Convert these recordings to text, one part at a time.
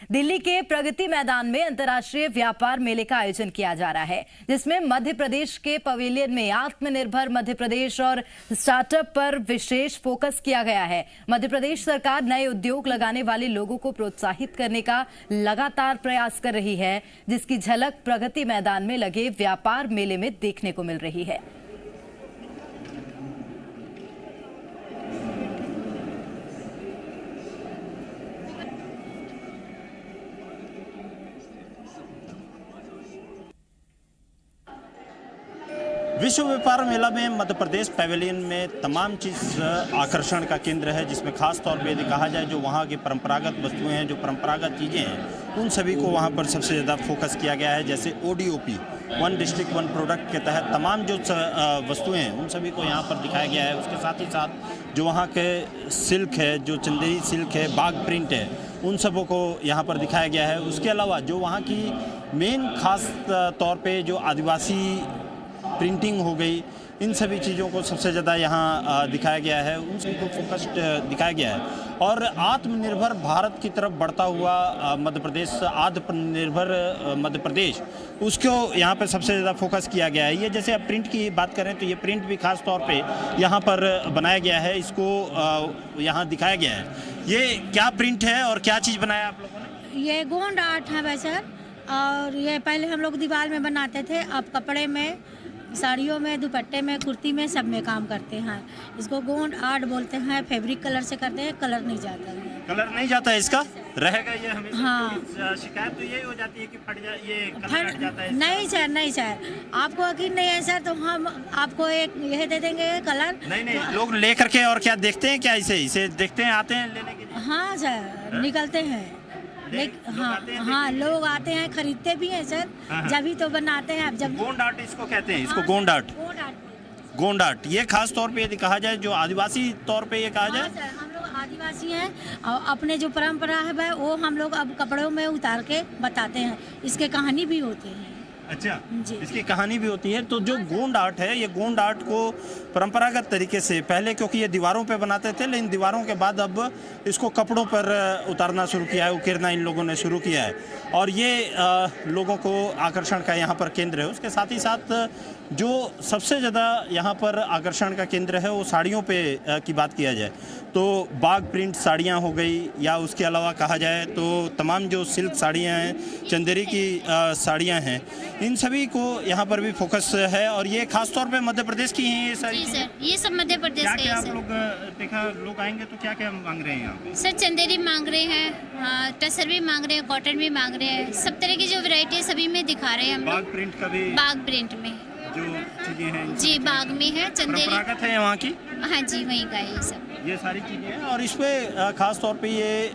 दिल्ली के प्रगति मैदान में अंतर्राष्ट्रीय व्यापार मेले का आयोजन किया जा रहा है, जिसमें मध्य प्रदेश के पवेलियन में आत्मनिर्भर मध्य प्रदेश और स्टार्टअप पर विशेष फोकस किया गया है। मध्य प्रदेश सरकार नए उद्योग लगाने वाले लोगों को प्रोत्साहित करने का लगातार प्रयास कर रही है, जिसकी झलक प्रगति मैदान में लगे व्यापार मेले में देखने को मिल रही है। विश्व व्यापार मेला में मध्य प्रदेश पवेलियन में तमाम चीज़ आकर्षण का केंद्र है, जिसमें खास तौर पे यदि कहा जाए जो वहाँ की परंपरागत वस्तुएं हैं, जो परंपरागत चीज़ें हैं, उन सभी को वहाँ पर सबसे ज़्यादा फोकस किया गया है। जैसे ODOP, one district one product के तहत तमाम जो वस्तुएं हैं उन सभी को यहाँ पर दिखाया गया है। उसके साथ ही साथ जो वहाँ के सिल्क है, जो चंदेरी सिल्क है, बाग प्रिंट है, उन सबों को यहाँ पर दिखाया गया है। उसके अलावा जो वहाँ की मेन खास तौर पे जो आदिवासी प्रिंटिंग हो गई, इन सभी चीज़ों को सबसे ज़्यादा यहाँ दिखाया गया है, उन सभी को फोकस्ड दिखाया गया है। और आत्मनिर्भर भारत की तरफ बढ़ता हुआ मध्य प्रदेश, आत्मनिर्भर मध्य प्रदेश, उसको यहाँ पे सबसे ज़्यादा फोकस किया गया है। ये जैसे अब प्रिंट की बात करें तो ये प्रिंट भी खास तौर पे यहाँ पर बनाया गया है, इसको यहाँ दिखाया गया है। ये क्या प्रिंट है और क्या चीज़ बनाया आप लोगों ने? ये गोंड आर्ट है वैसे, और ये पहले हम लोग दीवार में बनाते थे, अब कपड़े में, साड़ियों में, दुपट्टे में, कुर्ती में, सब में काम करते हैं। इसको गोंड आर्ट बोलते हैं। फैब्रिक कलर से करते हैं, कलर नहीं जाता है। कलर नहीं जाता है इसका? रहेगा ये हमेशा? हाँ। शिकायत तो यही हो जाती है कि ये कलर हट जाता है। नहीं सर, नहीं सर, आपको यकीन नहीं है सर तो हम आपको एक यह दे देंगे कलर। नहीं, तो लोग ले करके और क्या देखते हैं, क्या इसे देखते हैं, आते हैं लेने के लिए? हाँ सर, निकलते हैं। हाँ, लोग आते हैं, खरीदते भी हैं सर, जब ही तो बनाते हैं। अब जब गोंड आर्ट इसको कहते हैं, इसको गोंड आर्ट। गोंड आर्ट ये खास तौर पे यदि कहा जाए, जो आदिवासी तौर पे ये कहा जाए। सर, हम लोग आदिवासी हैं और अपने जो परंपरा है वो हम लोग अब कपड़ों में उतार के बताते हैं। इसके कहानी भी होती है। अच्छा जी, इसकी कहानी भी होती है। तो जो गोंड आर्ट है, ये गोंड आर्ट को परंपरागत तरीके से पहले, क्योंकि ये दीवारों पे बनाते थे, लेकिन दीवारों के बाद अब इसको कपड़ों पर उतारना शुरू किया है, उकेरना इन लोगों ने शुरू किया है। और ये लोगों को आकर्षण का यहाँ पर केंद्र है। उसके साथ ही साथ जो सबसे ज़्यादा यहाँ पर आकर्षण का केंद्र है वो साड़ियों पे की बात किया जाए तो बाग प्रिंट साड़ियाँ हो गई, या उसके अलावा कहा जाए तो तमाम जो सिल्क साड़ियाँ हैं, चंदेरी की साड़ियाँ हैं, इन सभी को यहाँ पर भी फोकस है। और ये खास तौर पे मध्य प्रदेश की हैं ये सारी? जी सर, ये सब मध्य प्रदेश के हैं। आप लोग देखा, लोग आएंगे तो क्या क्या मांग रहे हैं यहाँ पे? सर चंदेरी मांग रहे हैं, हाँ, टसर भी मांग रहे हैं, कॉटन भी मांग रहे हैं, सब तरह की जो वैरायटी है सभी में दिखा रहे हैं हम लोग। बाग प्रिंट का भी? बाग प्रिंट में जो चीजें हैं जी, बाग में है, चंदेरी परंपरागत है वहाँ की। हाँ जी, वहीं का है ये सब, ये सारी चीजें हैं। और इस पे खास तौर पे ये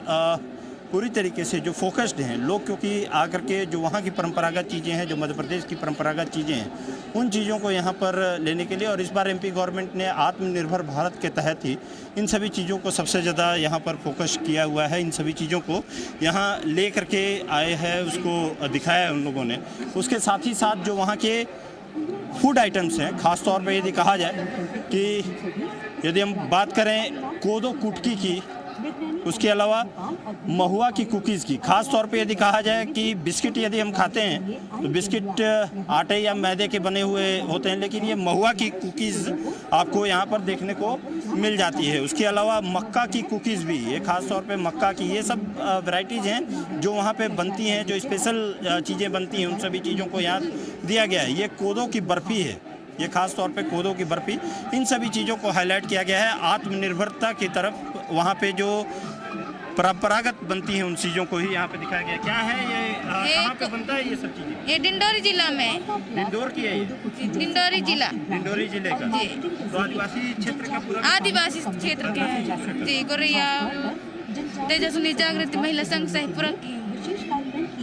पूरी तरीके से जो फोकस्ड हैं लोग, क्योंकि आकर के जो वहाँ की परंपरागत चीज़ें हैं, जो मध्य प्रदेश की परंपरागत चीज़ें हैं, उन चीज़ों को यहाँ पर लेने के लिए, और इस बार MP गवर्नमेंट ने आत्मनिर्भर भारत के तहत ही इन सभी चीज़ों को सबसे ज़्यादा यहाँ पर फोकस किया हुआ है। इन सभी चीज़ों को यहाँ ले करके आए हैं, उसको दिखाया है उन लोगों ने। उसके साथ ही साथ जो वहाँ के फूड आइटम्स हैं, ख़ास तौर पे यदि कहा जाए कि यदि हम बात करें कोदो कुटकी की, उसके अलावा महुआ की कुकीज़ की, खास तौर पे यदि कहा जाए कि बिस्किट यदि हम खाते हैं तो बिस्किट आटे या मैदे के बने हुए होते हैं, लेकिन ये महुआ की कुकीज़ आपको यहाँ पर देखने को मिल जाती है। उसके अलावा मक्का की कुकीज़ भी, ये खास तौर पे मक्का की, ये सब वैरायटीज़ हैं जो वहाँ पे बनती हैं, जो स्पेशल चीज़ें बनती हैं, उन सभी चीज़ों को यहाँ दिया गया है। ये कोदो की बर्फ़ी है, ये खास तौर पे कोदो की बर्फ़ी, इन सभी चीज़ों को हाईलाइट किया गया है। आत्मनिर्भरता की तरफ वहाँ पे जो परंपरागत बनती हैं उन चीज़ों को ही यहाँ पे दिखाया गया। क्या है ये, कहाँ पे बनता है ये सब चीज़ें? ये डिंडोरी जिला में। डिंडोर की है ये? डिंडोरी जिला, डिंडोरी जिले का जी। तो आदिवासी क्षेत्र का पूरा? आदिवासी क्षेत्र के हैं जी। गोरैया तेजस्विनी जागृति महिला संघ सहिपुरा की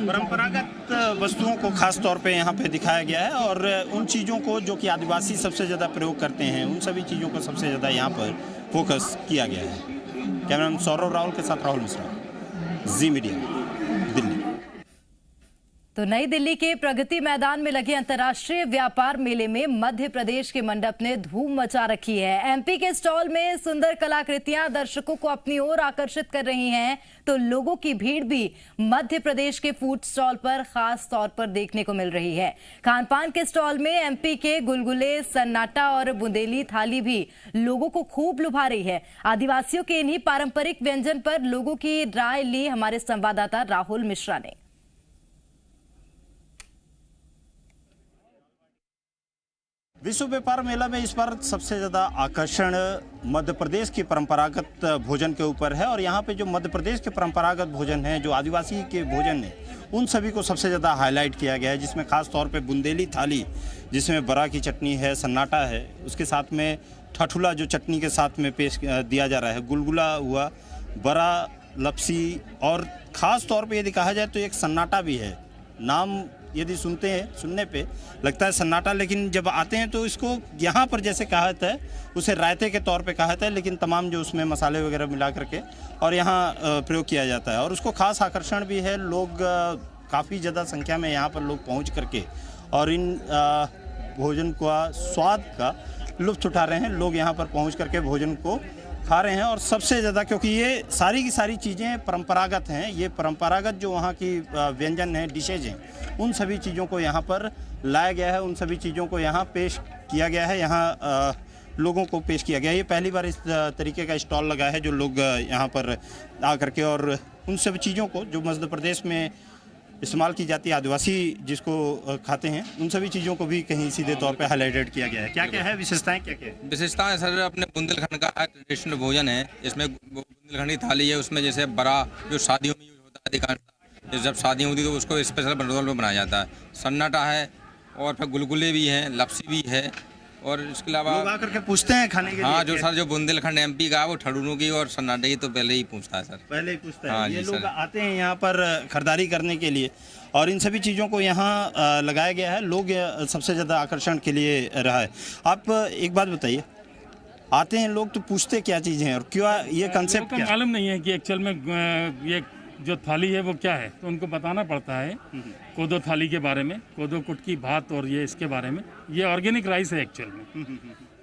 परंपरागत वस्तुओं को खास तौर पे यहाँ पे दिखाया गया है। और उन चीज़ों को जो कि आदिवासी सबसे ज़्यादा प्रयोग करते हैं, उन सभी चीज़ों को सबसे ज़्यादा यहाँ पर फोकस किया गया है। कैमरामैन सौरव राहुल के साथ राहुल मिश्रा, जी मीडिया, दिल्ली। तो नई दिल्ली के प्रगति मैदान में लगे अंतर्राष्ट्रीय व्यापार मेले में मध्य प्रदेश के मंडप ने धूम मचा रखी है। एमपी के स्टॉल में सुंदर कलाकृतियां दर्शकों को अपनी ओर आकर्षित कर रही हैं, तो लोगों की भीड़ भी मध्य प्रदेश के फूड स्टॉल पर खास तौर पर देखने को मिल रही है। खान पान के स्टॉल में एमपी के गुलगुले, सन्नाटा और बुंदेली थाली भी लोगों को खूब लुभा रही है। आदिवासियों के इन्हीं पारंपरिक व्यंजन पर लोगों की राय ली हमारे संवाददाता राहुल मिश्रा ने। विश्व व्यापार मेला में इस बार सबसे ज़्यादा आकर्षण मध्य प्रदेश की परंपरागत भोजन के ऊपर है। और यहाँ पे जो मध्य प्रदेश के परंपरागत भोजन हैं, जो आदिवासी के भोजन हैं, उन सभी को सबसे ज़्यादा हाईलाइट किया गया है, जिसमें खास तौर पे बुंदेली थाली, जिसमें बरा की चटनी है, सन्नाटा है, उसके साथ में ठठुला जो चटनी के साथ में पेश दिया जा रहा है, गुलगुला हुआ, बरा, लपसी, और ख़ास तौर पर यदि कहा जाए तो एक सन्नाटा भी है। नाम यदि सुनते हैं, सुनने पे लगता है सन्नाटा, लेकिन जब आते हैं तो इसको यहाँ पर जैसे कहा जाता है उसे रायते के तौर पे कहा जाता है, लेकिन तमाम जो उसमें मसाले वगैरह मिला करके और यहाँ प्रयोग किया जाता है। और उसको खास आकर्षण भी है, लोग काफ़ी ज़्यादा संख्या में यहाँ पर लोग पहुँच करके और इन भोजन का स्वाद का लुत्फ़ उठा रहे हैं। लोग यहाँ पर पहुँच करके भोजन को खा रहे हैं, और सबसे ज़्यादा क्योंकि ये सारी की सारी चीज़ें परंपरागत हैं, ये परंपरागत जो वहाँ की व्यंजन हैं, डिशेज हैं, उन सभी चीज़ों को यहाँ पर लाया गया है, उन सभी चीज़ों को यहाँ पेश किया गया है, यहाँ लोगों को पेश किया गया है। ये पहली बार इस तरीके का स्टॉल लगा है जो लोग यहाँ पर आ करके और उन सभी चीज़ों को जो मध्य प्रदेश में इस्तेमाल की जाती है, आदिवासी जिसको खाते हैं, उन सभी चीज़ों को भी कहीं सीधे तौर पे हाईलाइटेड किया गया है। क्या क्या है विशेषताएं, क्या क्या है? विशेषताएं सर अपने बुंदेलखंड का ट्रेडिशनल भोजन है। इसमें बुंदेलखंडी थाली है, उसमें जैसे बड़ा जो शादियों में यूज होता है अधिकांशतः, जब शादी होती है तो उसको स्पेशल बनोदल में बनाया जाता है। सन्नाटा है, और फिर गुलगुले भी हैं, लपसी भी है, और इसके अलावा लोग आकर के पूछते हैं खाने के लिए। हाँ, जो सर जो बुंदेलखंड एमपी का वो ठड़ूनों की और सन्नाटे की तो पहले ही पूछता है सर, पहले ही पूछता है। हाँ, ये जी लोग सर। आते हैं यहाँ पर खरीदारी करने के लिए, और इन सभी चीज़ों को यहाँ लगाया गया है। लोग सबसे ज़्यादा आकर्षण के लिए रहा है। आप एक बात बताइए, आते हैं लोग तो पूछते क्या चीज़ें हैं और क्यों ये कंसेप्ट क्या? मालूम नहीं है कि एक्चुअल में ये जो थाली है वो क्या है, तो उनको बताना पड़ता है कोदो थाली के बारे में, कोदो कुटकी भात, और ये इसके बारे में। ये ऑर्गेनिक राइस है एक्चुअल में,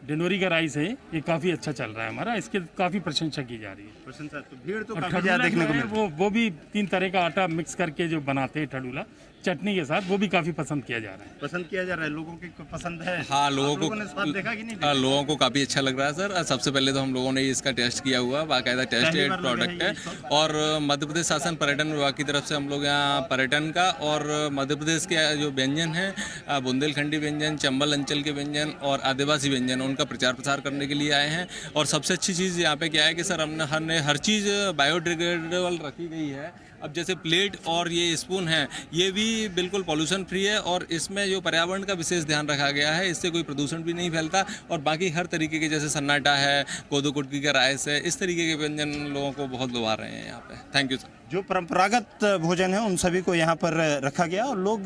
डिंडोरी का राइस है, ये काफ़ी अच्छा चल रहा है हमारा, इसकी काफ़ी प्रशंसा की जा रही है। प्रशंसा तो भीड़ तो और काफी ठडूला ज़्यादा देखने को जो है, मिलती है। वो भी 3 तरह का आटा मिक्स करके जो बनाते हैं ठडूला चटनी के साथ, वो भी काफ़ी पसंद किया जा रहा है। पसंद किया जा रहा है, लोगों की पसंद है। हाँ, लोगों ने स्वाद देखा कि नहीं देखा? लोगों को काफ़ी अच्छा लग रहा है सर। सबसे पहले तो हम लोगों ने इसका टेस्ट किया हुआ, बाकायदा टेस्टेड प्रोडक्ट है। और मध्य प्रदेश शासन पर्यटन विभाग की तरफ से हम लोग यहाँ पर्यटन का और मध्य प्रदेश के जो व्यंजन हैं, बुंदेलखंडी व्यंजन, चंबल अंचल के व्यंजन और आदिवासी व्यंजन, उनका प्रचार प्रसार करने के लिए आए हैं। और सबसे अच्छी चीज़ यहाँ पे क्या है कि सर हमने हर चीज़ बायोडिग्रेडेबल रखी गई है। अब जैसे प्लेट और ये स्पून है, ये भी बिल्कुल पॉल्यूशन फ्री है, और इसमें जो पर्यावरण का विशेष ध्यान रखा गया है, इससे कोई प्रदूषण भी नहीं फैलता। और बाकी हर तरीके के जैसे सन्नाटा है, कोदो कुटकी का राइस है, इस तरीके के व्यंजन लोगों को बहुत लुभा रहे हैं यहाँ पे। Thank you sir. जो परंपरागत भोजन है उन सभी को यहाँ पर रखा गया, और लोग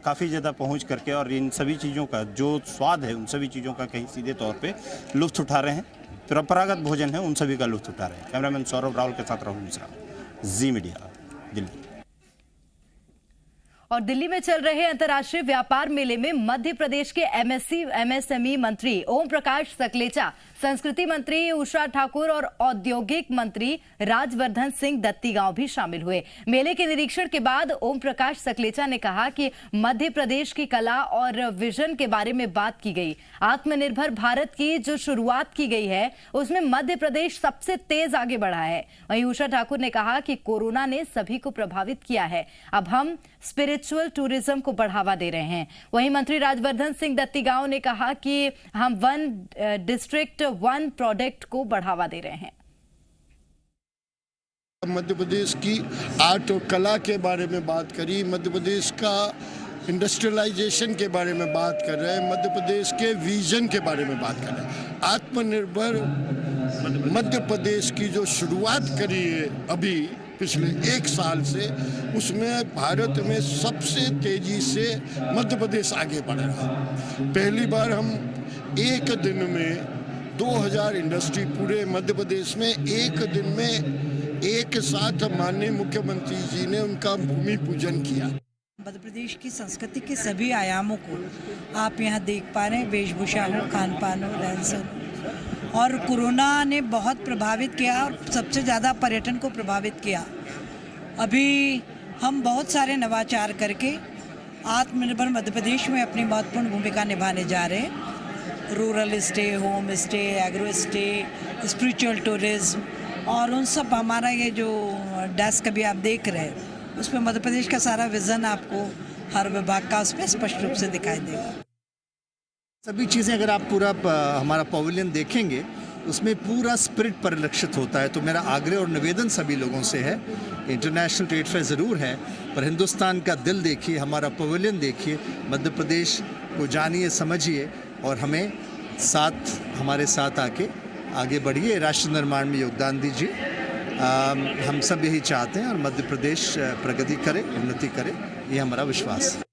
काफ़ी ज़्यादा पहुँच करके और इन सभी चीज़ों का जो स्वाद है, उन सभी चीज़ों का कहीं सीधे तौर पे लुत्फ़ उठा रहे हैं। परंपरागत भोजन है, उन सभी का लुत्फ़ उठा रहे हैं। कैमरामैन सौरभ राहुल के साथ राहुल मिश्रा, जी मीडिया, दिल्ली। और दिल्ली में चल रहे अंतर्राष्ट्रीय व्यापार मेले में मध्य प्रदेश के एमएसएमई मंत्री ओम प्रकाश सकलेचा, संस्कृति मंत्री उषा ठाकुर और औद्योगिक मंत्री राजवर्धन सिंह दत्तीगांव भी शामिल हुए। मेले के निरीक्षण के बाद ओम प्रकाश सकलेचा ने कहा कि मध्य प्रदेश की कला और विजन के बारे में बात की गई। आत्मनिर्भर भारत की जो शुरुआत की गई है, उसमें मध्य प्रदेश सबसे तेज आगे बढ़ा है। वहीं उषा ठाकुर ने कहा कि कोरोना ने सभी को प्रभावित किया है, अब हम स्पिरिचुअल टूरिज्म को बढ़ावा दे रहे हैं। वहीं मंत्री राजवर्धन सिंह दत्तीगांव ने कहा कि हम 1 डिस्ट्रिक्ट 1 प्रोडक्ट को बढ़ावा दे रहे हैं। मध्य प्रदेश की आर्ट और कला के बारे में बात करी, मध्य प्रदेश का इंडस्ट्रियलाइजेशन के बारे में बात कर रहे हैं, मध्य प्रदेश के विजन के बारे में बात कर रहे हैं। आत्मनिर्भर मध्य प्रदेश की जो शुरुआत करी है अभी पिछले 1 साल से, उसमें भारत में सबसे तेजी से मध्य प्रदेश आगे बढ़ रहा है। पहली बार हम एक दिन में 2000 इंडस्ट्री पूरे मध्य प्रदेश में एक दिन में एक साथ माननीय मुख्यमंत्री जी ने उनका भूमि पूजन किया। मध्य प्रदेश की संस्कृति के सभी आयामों को आप यहाँ देख पा रहे हैं, वेशभूषा हो, खान पान हो, रहन सहन। और कोरोना ने बहुत प्रभावित किया और सबसे ज़्यादा पर्यटन को प्रभावित किया। अभी हम बहुत सारे नवाचार करके आत्मनिर्भर मध्य प्रदेश में अपनी महत्वपूर्ण भूमिका निभाने जा रहे हैं। Rural stay, home stay, agro stay, spiritual tourism और उन सब हमारा ये जो डेस्क अभी आप देख रहे हैं उसमें मध्य प्रदेश का सारा विज़न आपको हर विभाग का उसमें स्पष्ट रूप से दिखाई देगा। सभी चीज़ें अगर आप पूरा हमारा पवेलियन देखेंगे उसमें पूरा स्पिरिट परिलक्षित होता है। तो मेरा आग्रह और निवेदन सभी लोगों से है, इंटरनेशनल ट्रेड फेयर ज़रूर है पर हिंदुस्तान का दिल देखिए, हमारा पवेलियन देखिए, मध्य प्रदेश को जानिए, समझिए और हमें हमारे साथ आके आगे बढ़िए, राष्ट्र निर्माण में योगदान दीजिए। हम सब यही चाहते हैं और मध्य प्रदेश प्रगति करे, उन्नति करे, ये हमारा विश्वास है।